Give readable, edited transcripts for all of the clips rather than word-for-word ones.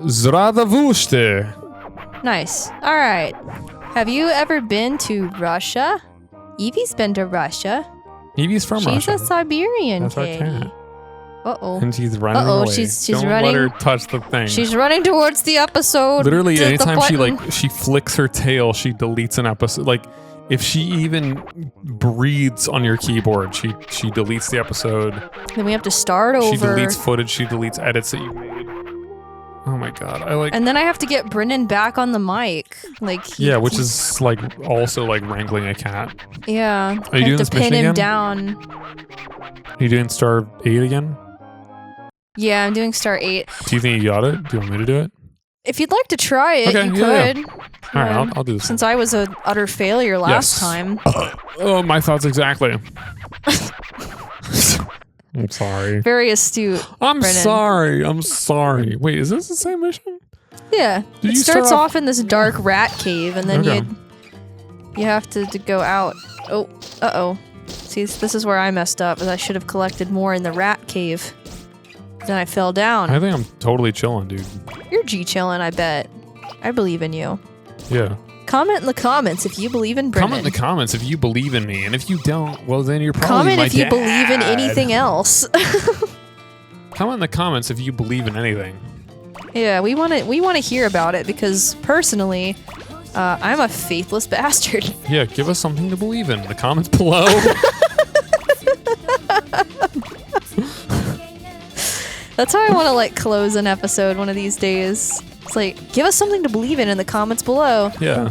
Zdravouchte. Nice. All right. Have you ever been to Russia? Evie's been to Russia. Evie's from Russia. She's a Siberian That's our kitty. cat. Uh-oh. And she's running away. She's Don't running. let her touch the thing. She's running towards the episode. Literally, The anytime button. she flicks her tail, she deletes an episode. Like, if she even breathes on your keyboard, she deletes the episode. Then we have to start over. She deletes footage. She deletes edits that you made. Oh my god, And then I have to get Brennan back on the mic. Which is like also like wrangling a cat. Yeah. Are you doing have this to pin mission him again? down. Are you doing star 8 again? Yeah, I'm doing star 8. Do you think you got it? Do you want me to do it? If you'd like to try it, Okay, you yeah, could. All right, I'll do this. Since I was an utter failure last time. Oh, my thoughts exactly. I'm sorry. Very astute. I'm Brennan. sorry. Wait, is this the same mission? Yeah. Did It you starts start off in this dark rat cave, and then Okay. you have to go out. Oh, uh-oh. See, this is where I messed up, is I should have collected more in the rat cave. Then I fell down. I think I'm totally chilling, dude. You're G-chillin', I bet. I believe in you. Yeah. Comment in the comments if you believe in Brennan. Comment in the comments if you believe in me, and if you don't, well, then you're probably Comment my if you dad. believe in anything else. Comment in the comments if you believe in anything. Yeah, we want to hear about it because personally, I'm a faithless bastard. Yeah, give us something to believe in. The comments below. That's how I want to like close an episode one of these days. It's like, give us something to believe in the comments below. Yeah.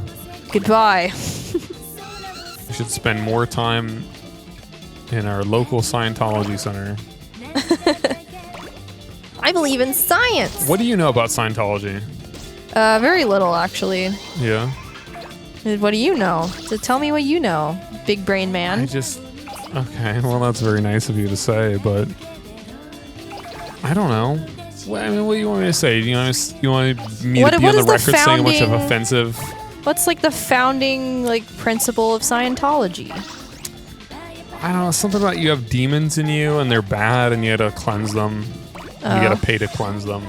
Goodbye. We should spend more time in our local Scientology center. I believe in science. What do you know about Scientology? Very little actually. Yeah. What do you know? So tell me what you know, big brain man. Okay, well that's very nice of you to say, but I don't know. What do you want me to say? You want me to be on the record saying a bunch of offensive? What's like the founding principle of Scientology? I don't know, something about you have demons in you and they're bad and you gotta cleanse them. You gotta pay to cleanse them.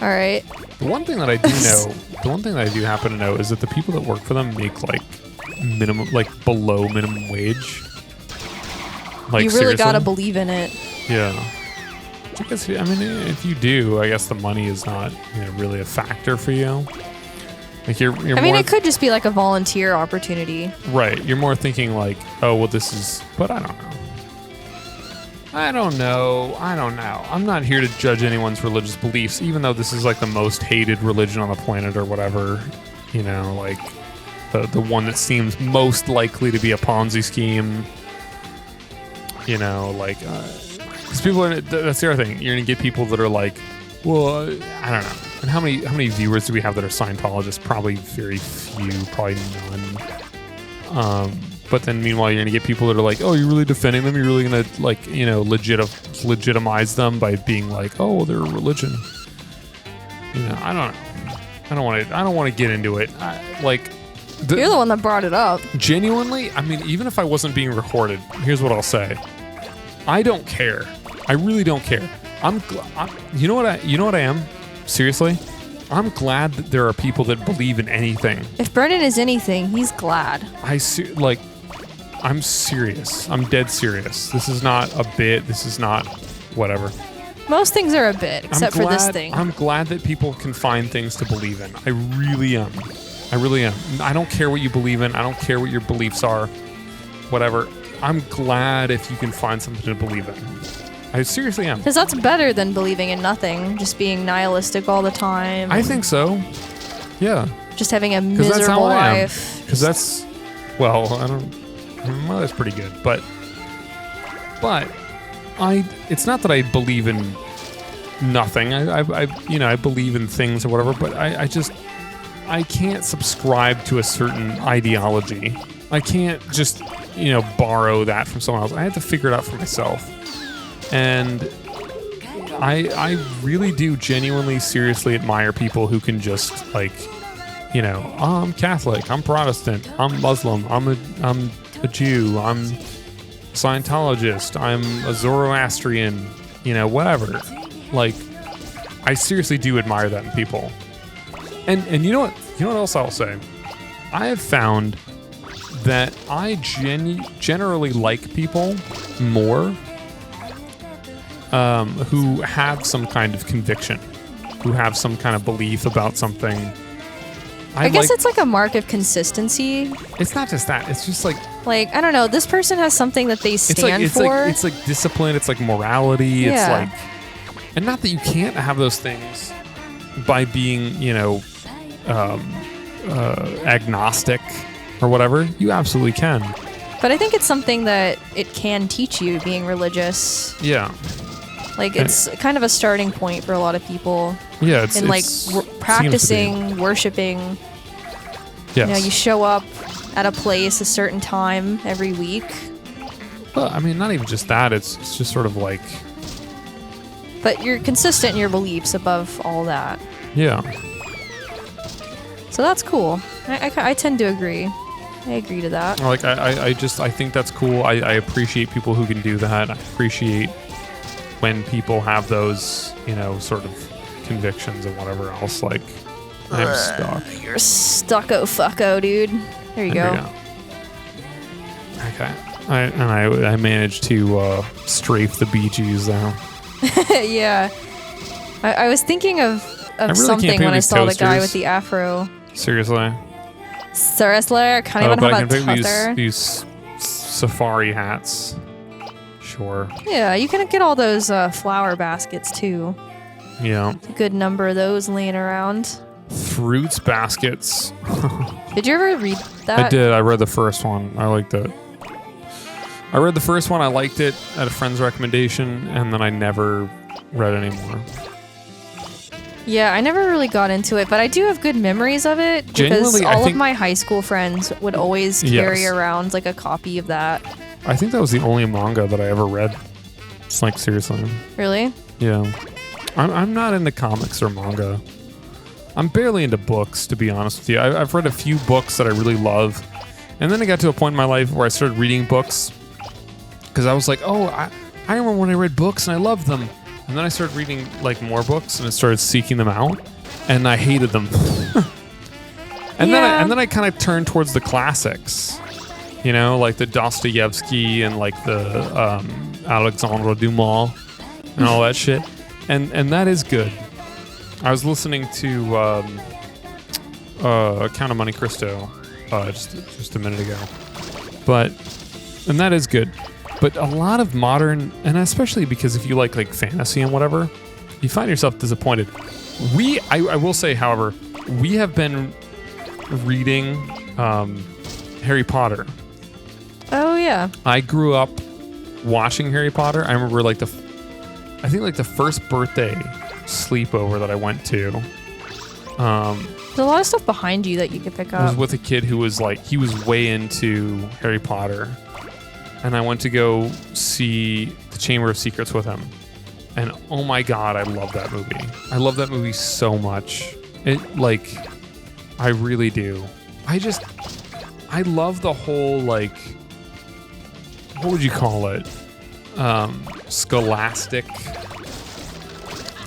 All right. The one thing that I do know, the one thing that I do happen to know is that the people that work for them make below minimum wage. Like, you really seriously? gotta believe in it. Yeah. I guess, I mean, if you do, I guess the money is not really a factor for you. Like you're I mean, it could just be like a volunteer opportunity. Right. You're more thinking like, oh, well, this is, but I don't know. I don't know. I'm not here to judge anyone's religious beliefs, even though this is like the most hated religion on the planet or whatever. Like the one that seems most likely to be a Ponzi scheme. Because people are, that's the other thing. You're going to get people that are like, well, I don't know. And how many viewers do we have that are Scientologists? Probably very few, probably none. But then meanwhile, you're going to get people that are like, oh, you're really defending them? You're really going to legitimize them by being like, oh, they're a religion. I don't know. I don't want to get into it. You're the one that brought it up. Genuinely, I mean, even if I wasn't being recorded, here's what I'll say. I don't care. I really don't care. You know what I am? Seriously? I'm glad that there are people that believe in anything. If Brennan is anything, he's glad. I'm serious. I'm dead serious. This is not a bit. This is not whatever. Most things are a bit, except for this thing. I'm glad that people can find things to believe in. I really am. I don't care what you believe in. I don't care what your beliefs are. Whatever. I'm glad if you can find something to believe in. I seriously am. Because that's better than believing in nothing. Just being nihilistic all the time. I think so. Yeah. Just having a miserable life. Because that's, well, that's pretty good. But it's not that I believe in nothing. I believe in things or whatever, but I can't subscribe to a certain ideology. I can't just, borrow that from someone else. I have to figure it out for myself. And I really do genuinely, seriously admire people who can just I'm Catholic, I'm Protestant, I'm Muslim, I'm a Jew, I'm Scientologist, I'm a Zoroastrian, whatever. Like, I seriously do admire that in people. And you know what? You know what else I'll say? I have found that I generally like people more who have some kind of conviction, who have some kind of belief about something. I guess it's like a mark of consistency. It's not just that. It's just like I don't know. This person has something that they stand for. It's like discipline. It's like morality. Yeah. It's like, and not that you can't have those things by being, agnostic or whatever. You absolutely can. But I think it's something that it can teach you, being religious. Yeah. Like, it's kind of a starting point for a lot of people. Yeah, and practicing, worshiping. Yes. You show up at a place a certain time every week. Well, I mean, not even just that. It's just sort of like. But you're consistent in your beliefs above all that. Yeah. So that's cool. I tend to agree. I agree to that. Like, I think that's cool. I appreciate people who can do that. I appreciate when people have those, sort of convictions and whatever else. Like, I'm stuck. You're stucko fucko, dude. There you go. Okay. I managed to strafe the Bee Gees though. Yeah. I was thinking of really something when I saw the guy with the afro. Seriously? I can't even have a tether. These safari hats. Sure. Yeah, you can get all those flower baskets too. Yeah. A good number of those laying around. Fruits baskets. Did you ever read that? I did. I read the first one. I liked it. I read the first one. I liked it at a friend's recommendation, and then I never read anymore. Yeah, I never really got into it, but I do have good memories of it because all of my high school friends would always carry around like a copy of that. I think that was the only manga that I ever read. It's like, seriously. Really? Yeah. I'm not into comics or manga. I'm barely into books, to be honest with you. I've read a few books that I really love. And then I got to a point in my life where I started reading books because I was like, oh, I remember when I read books and I loved them. And then I started reading like more books and I started seeking them out and I hated them. and then I kind of turned towards the classics, like the Dostoevsky and like the Alexandre Dumas and all that shit. And that is good. I was listening to Count of Monte Cristo just a minute ago. And that is good. But a lot of modern, and especially because if you like fantasy and whatever, you find yourself disappointed. I will say, however, we have been reading Harry Potter. Oh yeah. I grew up watching Harry Potter. I remember the first birthday sleepover that I went to. There's a lot of stuff behind you that you could pick up. I was with a kid who was he was way into Harry Potter. And I went to go see The Chamber of Secrets with him. And oh my God, I love that movie. I love that movie so much. I really do. I love the whole, what would you call it? Scholastic.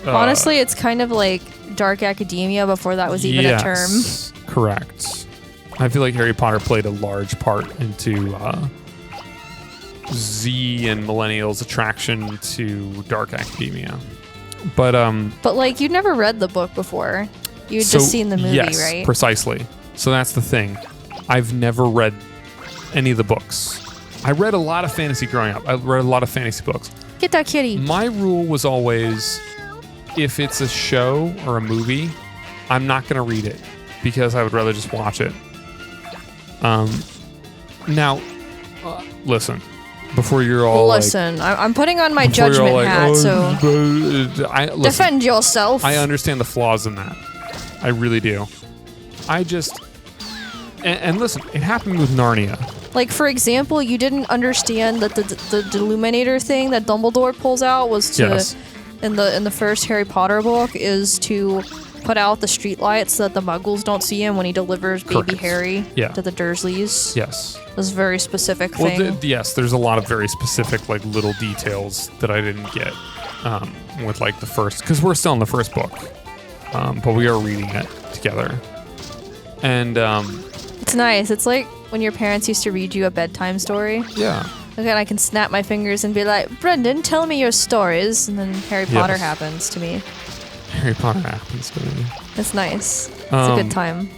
Honestly, it's kind of like dark academia before that was even a term. Correct. I feel like Harry Potter played a large part into Z and millennials' attraction to dark academia. But you'd never read the book before. You'd just seen the movie, yes, right? Precisely. So that's the thing. I've never read any of the books. I read a lot of fantasy growing up. I read a lot of fantasy books. Get that kitty. My rule was always, if it's a show or a movie, I'm not going to read it because I would rather just watch it. Now, listen. Before you're all I'm putting on my judgment hat, so defend yourself. I understand the flaws in that. I really do. And listen, it happened with Narnia. For example, you didn't understand that the Deluminator thing that Dumbledore pulls out was in the first Harry Potter book is to put out the streetlights so that the Muggles don't see him when he delivers baby Harry to the Dursleys. Yes. This is a very specific thing. Yes, there's a lot of very specific little details that I didn't get. with like the first, because we're still in the first book, but we are reading it together. And it's nice. It's like when your parents used to read you a bedtime story. yeah. Again, I can snap my fingers and be like, Brendan, tell me your stories. And then Harry Potter Yes. happens to me. Harry Potter happens to me. It's nice. It's a good time.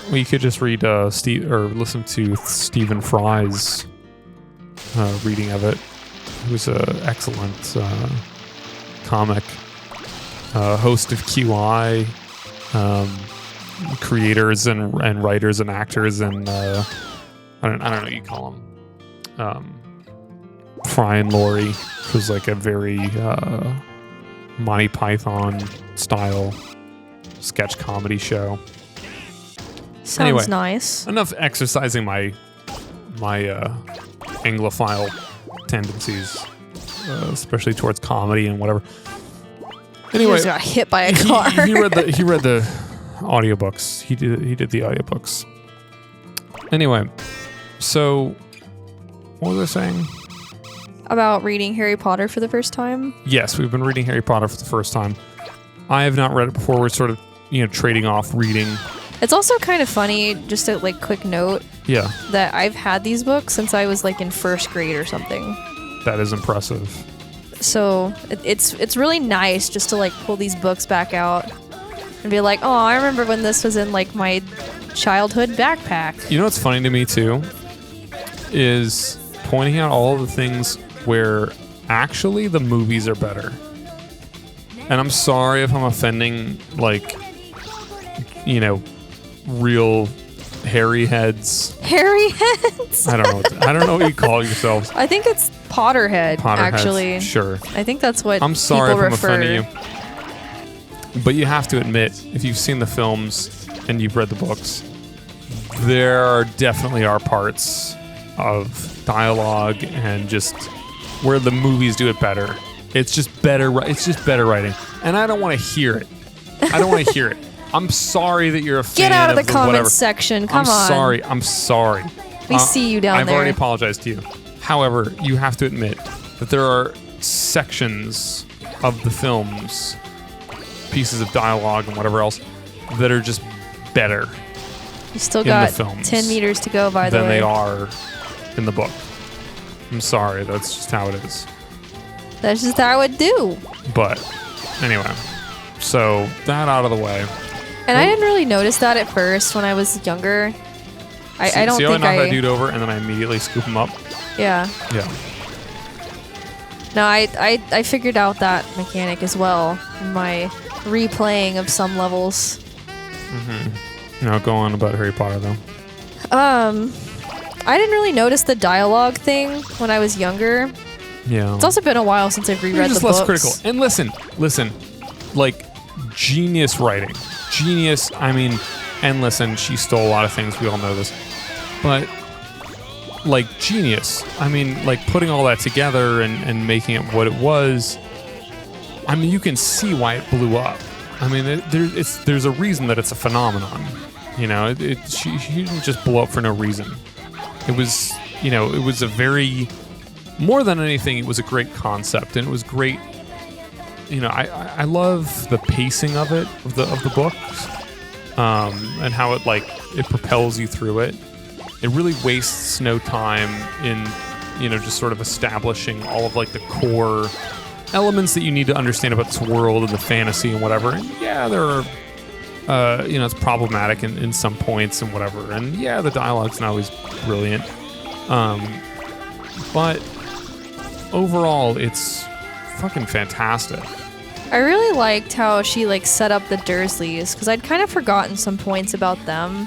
We could just read Steve or listen to Stephen Fry's reading of it, who's an excellent comic host of QI, creators and writers and actors and I don't know what you call them. Fry and Laurie, who's like a very Monty Python style sketch comedy show. Sounds Anyway, nice. Enough exercising my Anglophile tendencies, especially towards comedy and whatever. He Anyway, just got hit by a car. he read the audiobooks. He did the audiobooks. Anyway, so what was I saying? About reading Harry Potter for the first time. Yes, we've been reading Harry Potter for the first time. I have not read it before. We're sort of, trading off reading. It's also kind of funny, just a quick note, Yeah, that I've had these books since I was in first grade or something. that is impressive. So it's really nice just to pull these books back out and be like, oh, I remember when this was in my childhood backpack. You know what's funny to me too is pointing out all the things where actually the movies are better. And I'm sorry if I'm offending real hairy heads. Hairy heads. I don't know what you call yourselves. I think it's Potterhead, actually. Potterheads, sure. I think that's what I'm sorry if people I'm refer. offending you. But you have to admit, if you've seen the films and you've read the books, there definitely are parts of dialogue and just where the movies do it better. It's just better. It's just better writing, and I don't want to hear it. I don't want to hear it. I'm sorry that you're a fan. Get out of the whatever. comments section. Come on. I'm sorry. We see you down I've there. already apologized to you. However, you have to admit that there are sections of the films, pieces of dialogue and whatever else, that are just better You still in got the films 10 meters to go, by the way. than they are in the book. I'm sorry. That's just how it is. That's just how it do. But anyway, so that out of the way. And I didn't really notice that at first when I was younger. I don't see think how I knock that dude over and then I immediately scoop him up? Yeah. Yeah. No, I figured out that mechanic as well in my replaying of some levels. No, go on about Harry Potter though. I didn't really notice the dialogue thing when I was younger. Yeah. It's also been a while since I've You're reread the just books. less critical. And listen, genius writing. Genius, and listen, she stole a lot of things, we all know this. But, genius. Putting all that together and making it what it was, you can see why it blew up. There's a reason that it's a phenomenon. She didn't just blow up for no reason. It was, it was a very... More than anything, it was a great concept, and it was great. I love the pacing of it, of the books, and how it propels you through it. It really wastes no time in, just sort of establishing all of the core elements that you need to understand about this world and the fantasy and whatever. And yeah, there are, it's problematic in some points and whatever. And yeah, the dialogue's not always brilliant, but overall, it's fucking fantastic. I really liked how she set up the Dursleys, because I'd kind of forgotten some points about them.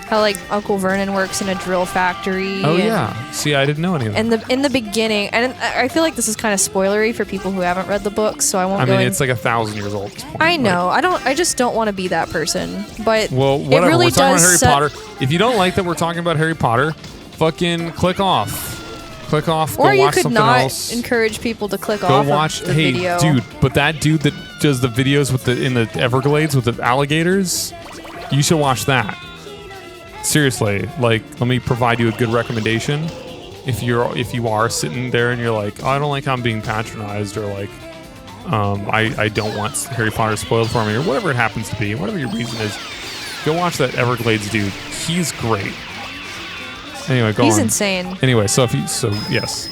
How Uncle Vernon works in a drill factory. Oh yeah, see, I didn't know any of that. And in the beginning, and I feel like this is kind of spoilery for people who haven't read the books, so I won't go in. It's 1,000 years old at this point. I know. I just don't want to be that person. But Well, whatever. It really We're talking about does Harry Potter. If you don't like that we're talking about Harry Potter, fucking click off. Click off. Or go you watch could something not else. encourage people to click Go off watch. of the Hey, video. dude, but that dude that does the videos in the Everglades with the alligators, you should watch that. Seriously, let me provide you a good recommendation. if you are sitting there and you're like, oh, I don't like how I'm being patronized, or like, I don't want Harry Potter spoiled for me, or whatever it happens to be, whatever your reason is, go watch that Everglades dude. He's great. Anyway, go on. He's insane. Anyway, yes.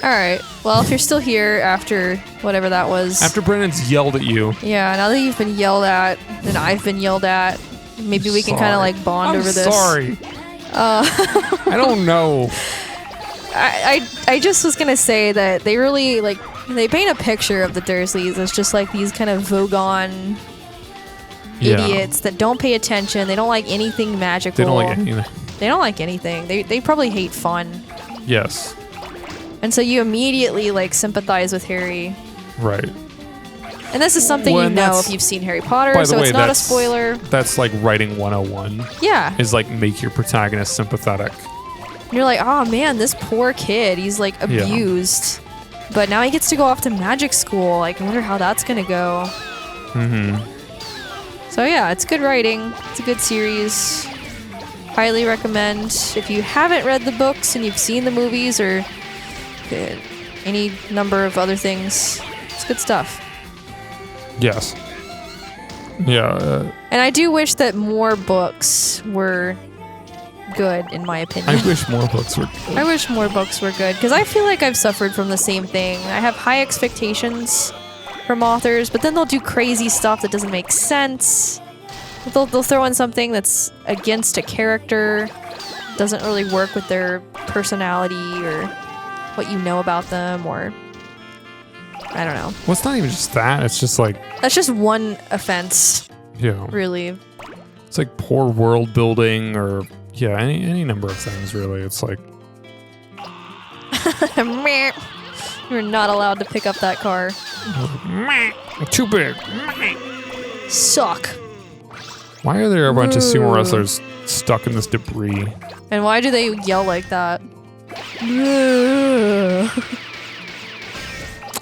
All right. Well, if you're still here after whatever that was. After Brennan's yelled at you. Yeah, now that you've been yelled at, and I've been yelled at, maybe we can kind of like bond over this. Sorry. I don't know. I just was gonna say that they really like they paint a picture of the Dursleys as just like these kind of Vogon idiots that don't pay attention. They don't like anything magical. They don't like anything. They don't like anything. They probably hate fun. Yes. And so you immediately like sympathize with Harry. Right. And this is something you know if you've seen Harry Potter, so it's not a spoiler. That's like writing 101. Yeah. Is like make your protagonist sympathetic. And you're like, oh man, this poor kid, he's like abused. Yeah. But now he gets to go off to magic school. Like, I wonder how that's gonna go. So yeah, it's good writing. It's a good series. Highly recommend. If you haven't read the books and you've seen the movies or any number of other things, it's good stuff. Yes. Yeah. And I do wish that more books were good, in my opinion. I wish more books were good. I wish more books were good, because I feel like I've suffered from the same thing. I have high expectations from authors, but then they'll do crazy stuff that doesn't make sense. They'll throw in something that's against a character, doesn't really work with their personality or what you know about them, or I don't know. Well, it's not even just that. It's just like... That's just one offense. Yeah. Really. It's like poor world building, or yeah, any number of things, really. It's like... You're not allowed to pick up that car. Too big. Suck. Why are there a bunch of sumo wrestlers stuck in this debris? And why do they yell like that?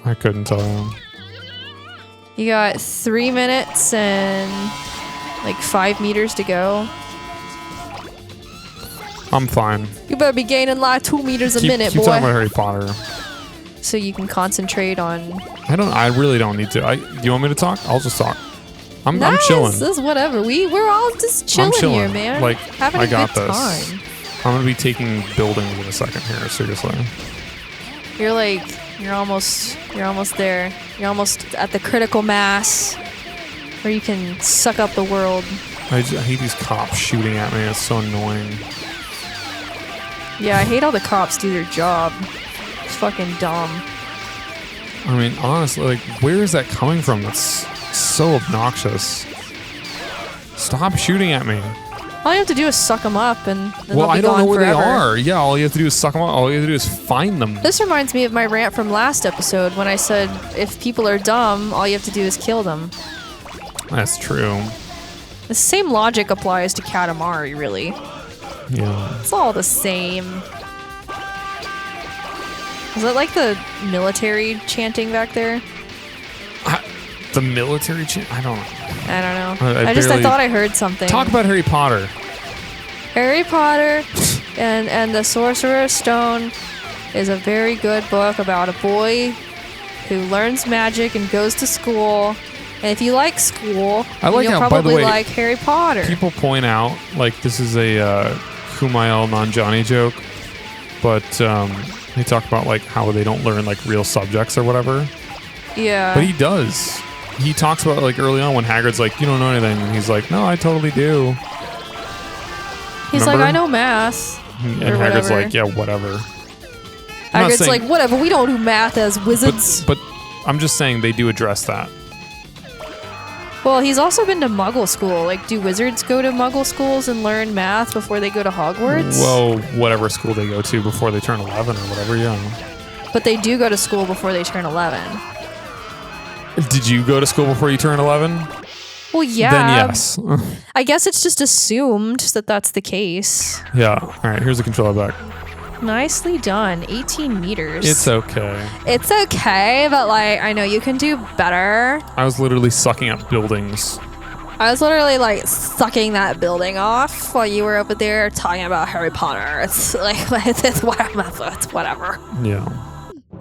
I couldn't tell you. You got 3 minutes and like 5 meters to go. I'm fine. You better be gaining like 2 meters a minute, keep boy. talking about Harry Potter. So you can concentrate on... I really don't need to. Do you want me to talk? I'll just talk. I'm chilling. This is whatever. We're all just chilling here, man. Like, having I a got good this. time. I'm gonna be taking buildings in a second here, seriously. You're almost there. You're almost at the critical mass where you can suck up the world. I hate these cops shooting at me. It's so annoying. Yeah, I hate how the cops do their job. It's fucking dumb. I mean, honestly, like, where is that coming from? That's so obnoxious. Stop shooting at me. All you have to do is suck them up, and then well, they'll be I don't know where forever. they are. Yeah, all you have to do is suck them up. All you have to do is find them. This reminds me of my rant from last episode when I said if people are dumb, all you have to do is kill them. That's true. The same logic applies to Katamari, really. Yeah. It's all the same. Is that like the military chanting back there? The military chant? I don't know. I don't know. I thought I heard something. Talk about Harry Potter. Harry Potter and the Sorcerer's Stone is a very good book about a boy who learns magic and goes to school. And if you like school, I like you'll how, probably by the way, like Harry Potter. People point out, like, this is a Kumail Nanjiani joke, but they talk about, like, how they don't learn, like, real subjects or whatever. Yeah. But he does. He talks about, like, early on when Hagrid's like, you don't know anything. And he's like, no, I totally do. He's Remember? like, I know math. And or Hagrid's whatever. like, yeah, whatever. Hagrid's like, whatever, we don't do math as wizards. But I'm just saying they do address that. Well, he's also been to Muggle school. Like, do wizards go to Muggle schools and learn math before they go to Hogwarts? Well, whatever school they go to before they turn 11 or whatever, yeah. But they do go to school before they turn 11. Did you go to school before you turn 11? Well, yeah. Then yes. I guess it's just assumed that that's the case. Yeah. All right, here's the controller back. Nicely done. 18 meters. It's okay. It's okay, but, like, I know you can do better. I was literally sucking up buildings. I was literally like sucking that building off while you were over there talking about Harry Potter. It's like, it's whatever. Yeah.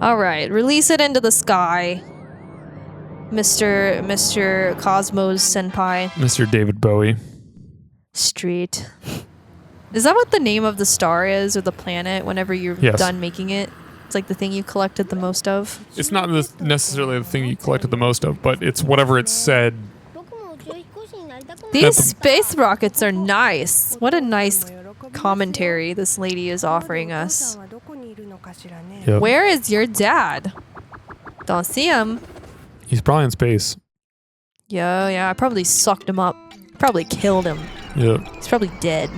All right, release it into the sky, Mr. Cosmos Senpai. Mr. David Bowie. Street. Is that what the name of the star is, or the planet, whenever you're done making it? It's like the thing you collected the most of? It's not necessarily the thing you collected the most of, but it's whatever it said. These space rockets are nice. What a nice commentary this lady is offering us. Yep. Where is your dad? Don't see him. He's probably in space. Yeah, I probably sucked him up. Probably killed him. Yeah. He's probably dead.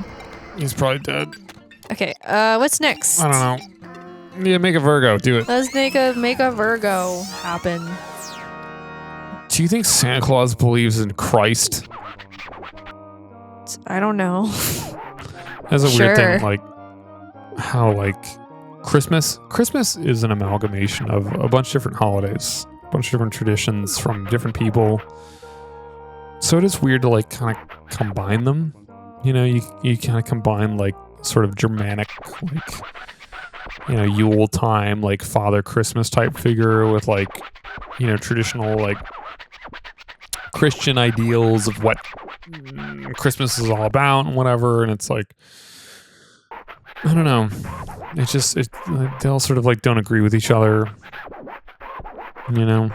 He's probably dead. Okay, what's next? I don't know. Yeah, make a Virgo. Do it. Let's make a Virgo happen. Do you think Santa Claus believes in Christ? I don't know. That's a weird thing, like how like Christmas is an amalgamation of a bunch of different holidays, a bunch of different traditions from different people. So it is weird to like kind of combine them. You know, you kind of combine like sort of Germanic, like, you know, Yule time, like Father Christmas type figure with like, you know, traditional like Christian ideals of what Christmas is all about and whatever. And it's like, I don't know. It's just, they all sort of like don't agree with each other, you know?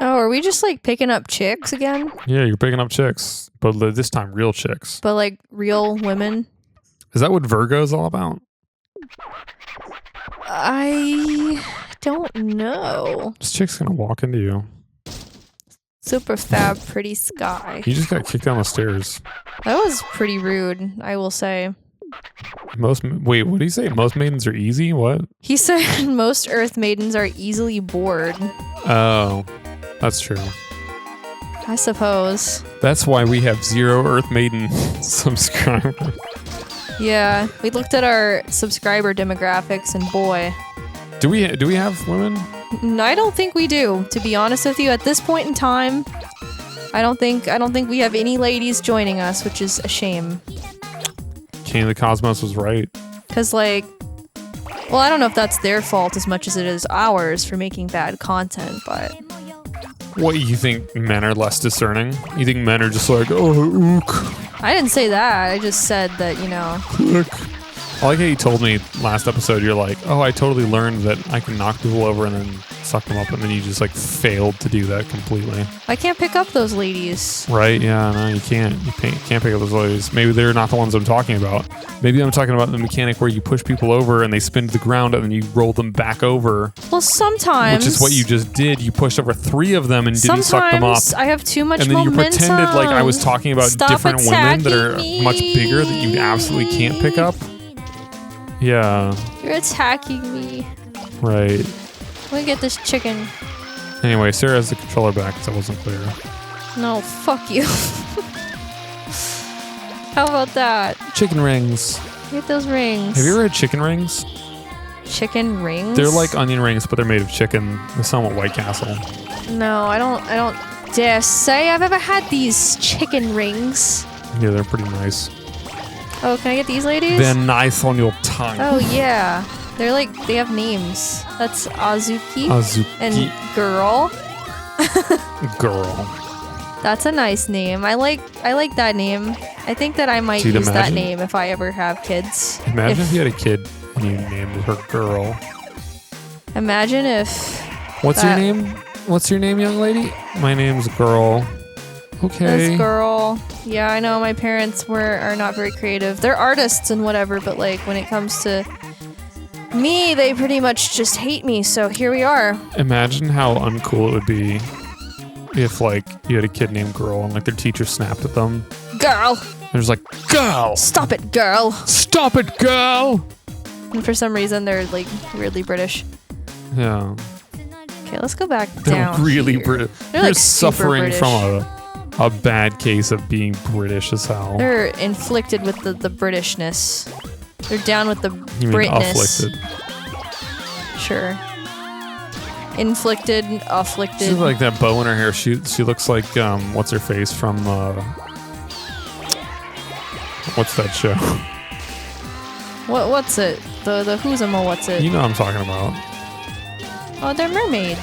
Oh, are we just like picking up chicks again? Yeah, you're picking up chicks, but this time real chicks. But like real women? Is that what Virgo is all about? I don't know. This chick's gonna walk into you. Super fab, pretty sky. You just got kicked down the stairs. That was pretty rude, I will say. Wait, what did he say? Most maidens are easy? What? He said most Earth maidens are easily bored. Oh, that's true. I suppose. That's why we have 0 Earth Maiden subscribers. Yeah, we looked at our subscriber demographics, and boy. Do we have women? No, I don't think we do. To be honest with you, at this point in time, I don't think we have any ladies joining us, which is a shame. King of the Cosmos was right. Cause like, well, I don't know if that's their fault as much as it is ours for making bad content, but. What, you think men are less discerning? You think men are just like, oh, ook. I didn't say that. I just said that, you know. Look. I like how you told me last episode, you're like, oh, I totally learned that I can knock people over and then suck them up, and then you just like failed to do that completely. I can't pick up those ladies. Right? Yeah, no, you can't. You can't pick up those ladies. Maybe they're not the ones I'm talking about. Maybe I'm talking about the mechanic where you push people over and they spin to the ground and then you roll them back over. Well, sometimes. Which is what you just did. You pushed over 3 of them and didn't suck them up. Sometimes I have too much momentum. And then momentum. you pretended like I was talking about different women that are much bigger that you absolutely can't pick up. Yeah. You're attacking me. Right. Let me get this chicken. Anyway, Sarah has the controller back, so that wasn't clear. No, fuck you. How about that? Chicken rings. Get those rings. Have you ever had chicken rings? Chicken rings? They're like onion rings, but they're made of chicken. They sell them at White Castle. No, I don't dare say I've ever had these chicken rings. Yeah, they're pretty nice. Oh, can I get these ladies? They're nice on your tongue. Oh, yeah. They're like, they have names. That's Azuki. And Girl. Girl. That's a nice name. I like that name. I think that I might use that name if I ever have kids. Imagine if you had a kid and you named her Girl. Imagine if... What's your name? What's your name, young lady? My name's Girl. Okay. This Girl. Yeah, I know my parents are not very creative. They're artists and whatever, but like when it comes to me, they pretty much just hate me, so here we are. Imagine how uncool it would be if like you had a kid named Girl and like their teacher snapped at them. Girl! There's like, Girl! Stop it, girl! Stop it, girl! And for some reason, they're like weirdly British. Yeah. Okay, let's go back down. They're really British. They're like suffering British. From a bad case of being British as hell. They're inflicted with the Britishness. They're down with the you mean Britness. afflicted? Sure. Inflicted, She's afflicted. like that bow in her hair. She looks like what's her face from what's that show? What's it? The who's a what's it? You know what I'm talking about. Oh, they're mermaid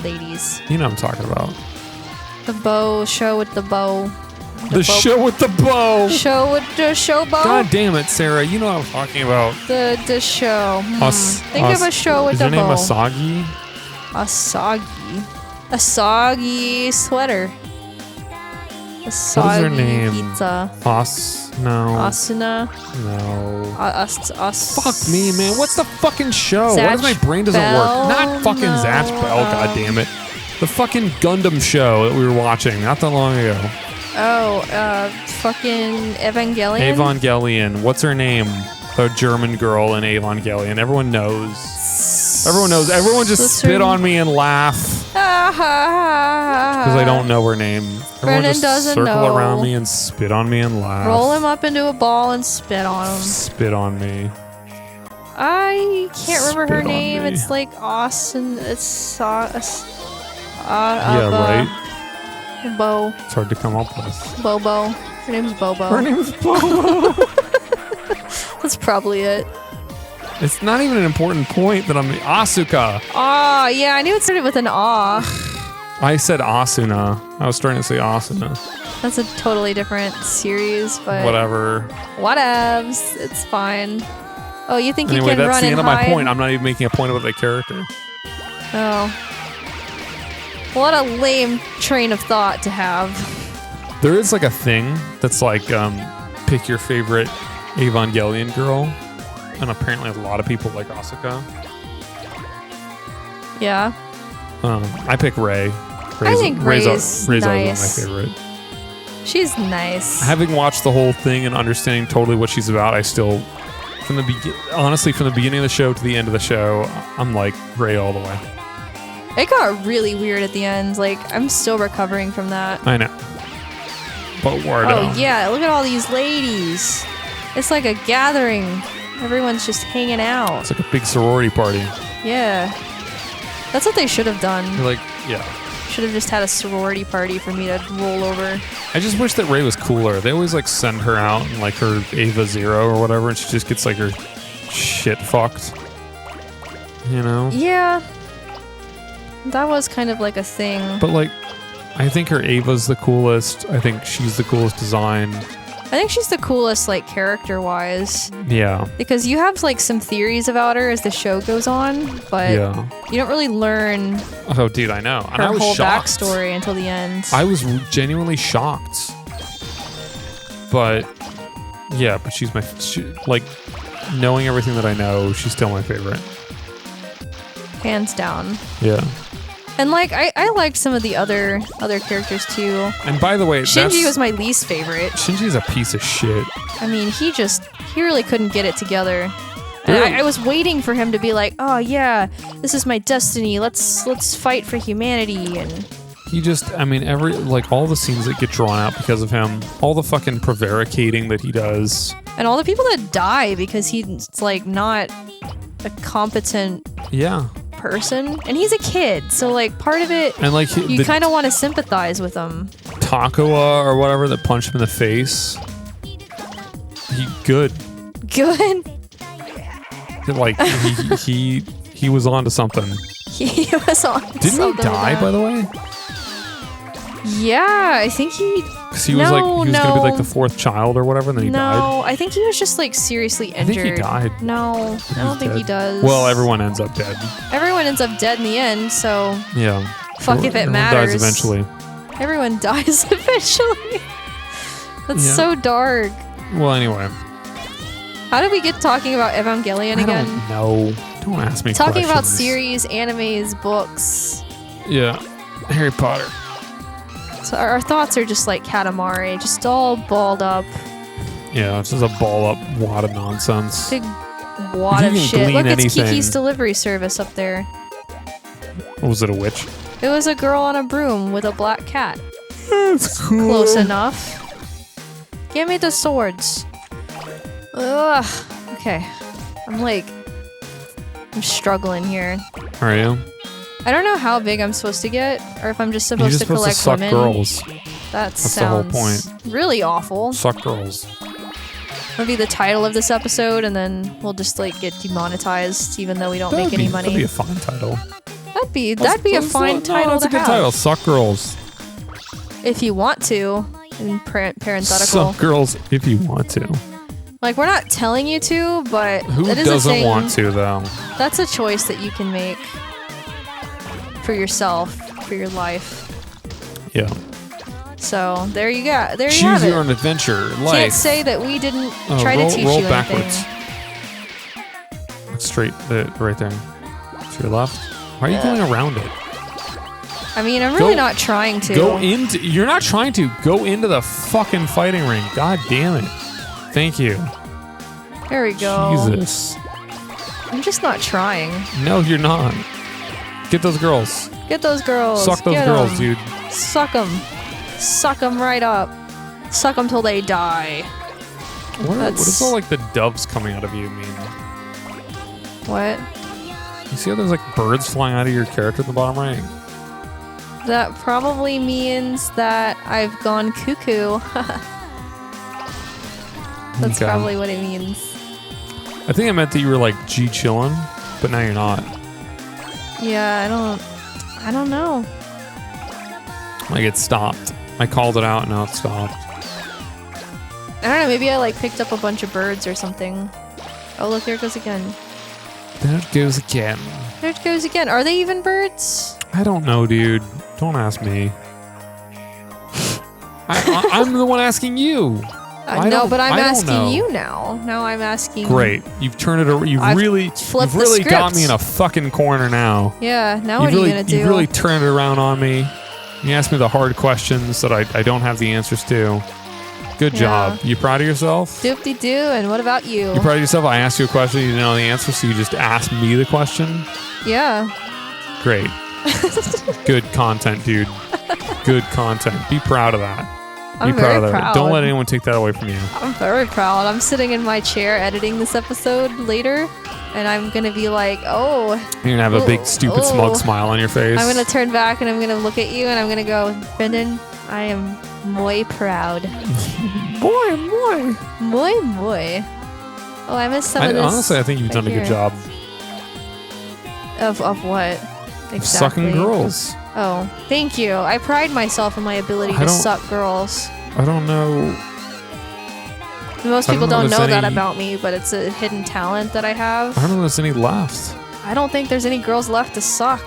ladies. You know what I'm talking about. The bow show with the bow. The show with the bow. Show with the show bow. God damn it, Sarah. You know what I'm talking about. The show. Think of a show with is the her name bow. Asagi? Asagi. Asagi sweater. Asagi What is her name? pizza. No. Asuna. No. Fuck me, man. What's the fucking show? Why does my brain doesn't Bell? work? Not fucking No. Zatch Bell, god damn it. The fucking Gundam show that we were watching not that long ago. Oh, fucking Evangelion. Evangelion. What's her name? The German girl in Evangelion. Everyone knows. Everyone knows. Everyone just What's spit her- on me and laugh because I don't know her name. Everyone Brennan just doesn't circle know. around me and spit on me and laugh. Roll him up into a ball and spit on him. Spit on me. I can't remember her Spit on name. me. It's like Austin. It's Yeah, right? Bo. It's hard to come up with. Bobo. Her name's Bobo. Her name is Bobo. That's probably it. It's not even an important point that I'm Asuka. Ah, yeah, I knew it started with an ah. I said Asuna. I was starting to say Asuna. That's a totally different series, but Whatever. whatevs. It's fine. Oh, you think Anyway, you can that's run the and end of hide? my point. I'm not even making a point about the character. Oh. What a lame train of thought to have. There is like a thing that's like pick your favorite Evangelion girl, and apparently a lot of people like Asuka. Yeah. I pick Rei. I think Rei's Rei's nice. always my favorite. She's nice. Having watched the whole thing and understanding totally what she's about, I still, from the beginning of the show to the end of the show, I'm like Rei all the way. It got really weird at the end. Like, I'm still recovering from that. I know. But word Oh, yeah. Look at all these ladies. It's like a gathering. Everyone's just hanging out. It's like a big sorority party. Yeah. That's what they should have done. You're like, yeah. Should have just had a sorority party for me to roll over. I just wish that Rei was cooler. They always like send her out in like her Ava Zero or whatever, and she just gets like her shit fucked. You know? Yeah. That was kind of like a thing. But like, I think her Ava's the coolest. I think she's the coolest design. I think she's the coolest, like, character-wise. Yeah. Because you have, like, some theories about her as the show goes on, but Yeah. you don't really learn Oh, dude, I know. And I her was whole shocked. backstory until the end. I was genuinely shocked. But yeah, but she's like, knowing everything that I know, she's still my favorite. Hands down. Yeah. And, like, I liked some of the other characters, too. And by the way, Shinji was my least favorite. Shinji's a piece of shit. I mean, he really couldn't get it together. And Really? I was waiting for him to be like, oh, yeah, this is my destiny. Let's fight for humanity. And He just, I mean, all the scenes that get drawn out because of him, all the fucking prevaricating that he does. And all the people that die because he's, like, not a competent Yeah. person. And he's a kid, so, like, part of it, And like, you the kind of want to sympathize with him. Takua or whatever that punched him in the face. Good. Good. Like, he was onto something. He was on Didn't he something with die, that. by the way? Yeah, I think he... Because he was going to be like the fourth child or whatever, and then he died. No, I think he was just, like, seriously I injured. think he died. No, I don't think he does. Well, everyone ends up dead. Everyone ends up dead in the end, so Yeah. fuck if it Everyone matters. dies eventually. Everyone dies eventually. That's Yeah. so dark. Well, anyway. How did we get talking about Evangelion I again? don't know. Don't ask me Talking about questions. series, animes, books. Yeah. Harry Potter. So our thoughts are just like Katamari, just all balled up. Yeah, it's just a ball up wad of nonsense. Big wad You of can shit. glean Look, it's anything. Kiki's delivery service up there. Was it a witch? It was a girl on a broom with a black cat. That's cool. Close enough. Give me the swords. Ugh. Okay. I'm struggling here. Are you? I don't know how big I'm supposed to get, or if I'm just You're supposed just to supposed collect to suck women. girls. That's the whole sounds point. really awful. Suck girls. That'll be the title of this episode, and then we'll just like get demonetized, even though we don't make any money. That'd be a fine title. That'd be a fine title that's to a good have. title. Suck girls. If you want to, in parenthetical. Suck girls if you want to. Like, we're not telling you to, but Who that is a doesn't thing. want to, though? That's a choice that you can make for yourself, for your life. Yeah. So there you go. There you Choose have it. your own adventure. Life. Can't say that we didn't try to teach roll you backwards. anything. Straight, right there. To your left. Why are you going around it? I mean, I'm really not trying to. You're not trying to. Go into the fucking fighting ring. God damn it. Thank you. There we go. Jesus. I'm just not trying. No, you're not. Get those girls. Get those girls. Suck those Get girls, 'em. dude. Suck them. Suck them right up. Suck them till they die. What does all like the doves coming out of you mean? What? You see how there's like birds flying out of your character at the bottom right? That probably means that I've gone cuckoo. That's Okay. probably what it means. I think I meant that you were like G chilling, but now you're not. Yeah, I don't know. Like it stopped. I called it out and now it stopped. I don't know, maybe I like picked up a bunch of birds or something. Oh look, there it goes again. There it goes again. There it goes again. Are they even birds? I don't know, dude. Don't ask me. I'm the one asking you. No, but I'm I don't asking know. you now. Now I'm asking. Great. You've turned it over. You've I've really flipped the got script. me in a fucking corner now. Yeah, now You've what are really, you gonna do? You've really turned it around on me. You asked me the hard questions that I don't have the answers to. Good job. You proud of yourself? Doop-de-doo, and what about you? You proud of yourself? I asked you a question, you didn't know the answer, so you just asked me the question? Yeah. Great. Good content, dude. Good content. Be proud of that. I'm Be proud of very that. proud. Don't let anyone take that away from you. I'm very proud. I'm sitting in my chair editing this episode later, and I'm gonna be like, oh. You're gonna have a big, stupid, smug smile on your face. I'm gonna turn back and I'm gonna look at you and I'm gonna go, Brendan, I am muy proud. Muy. Oh, I missed some of this. Honestly, I think you've done a good job. Of what? Exactly. Sucking girls. Oh, thank you. I pride myself in my ability to suck girls. I don't know. Most people don't know that any- about me, but it's a hidden talent that I have. I don't know if there's any left. I don't think there's any girls left to suck.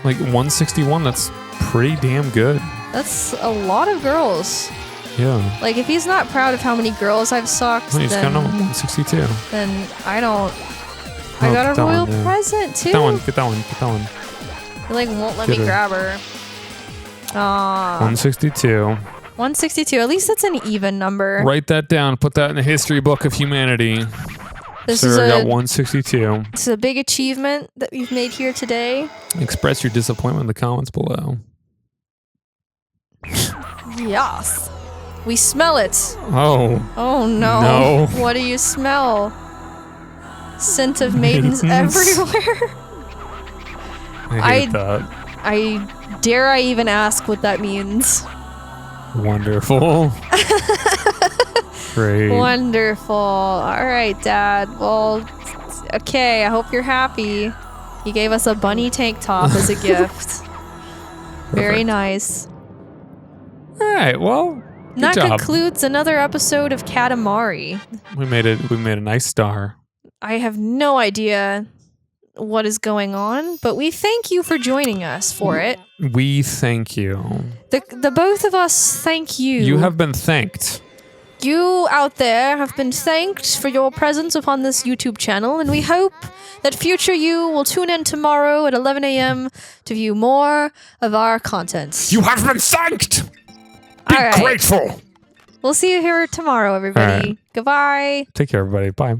Like 161, that's pretty damn good. That's a lot of girls. Yeah. Like, if he's not proud of how many girls I've sucked, He's then, got 162. then I don't... Oh, I got get a that royal one, yeah. present, too. Get that one. Get that one. Get that one. It, like, won't let Get me her. grab her. Aw. 162. 162. At least that's an even number. Write that down. Put that in the history book of humanity. This Sarah is got a 162. This is a big achievement that we've made here today. Express your disappointment in the comments below. Yes. We smell it. Oh. Oh no. No. What do you smell? Scent of maidens everywhere. I hate that. I dare I even ask what that means. Wonderful. Great. Wonderful. All right, Dad. Well, okay. I hope you're happy. You gave us a bunny tank top as a gift. Very nice. All right. Well, good That job. concludes another episode of Katamari. We made it. We made a nice star. I have no idea what is going on, but we thank you for joining us for it. We thank you. The both of us thank you. You have been thanked. You out there have been thanked for your presence upon this YouTube channel, and we hope that future you will tune in tomorrow at 11 a.m. to view more of our content. You have been thanked. Be All right. grateful. We'll see you here tomorrow, everybody. All right. Goodbye. Take care, everybody. Bye.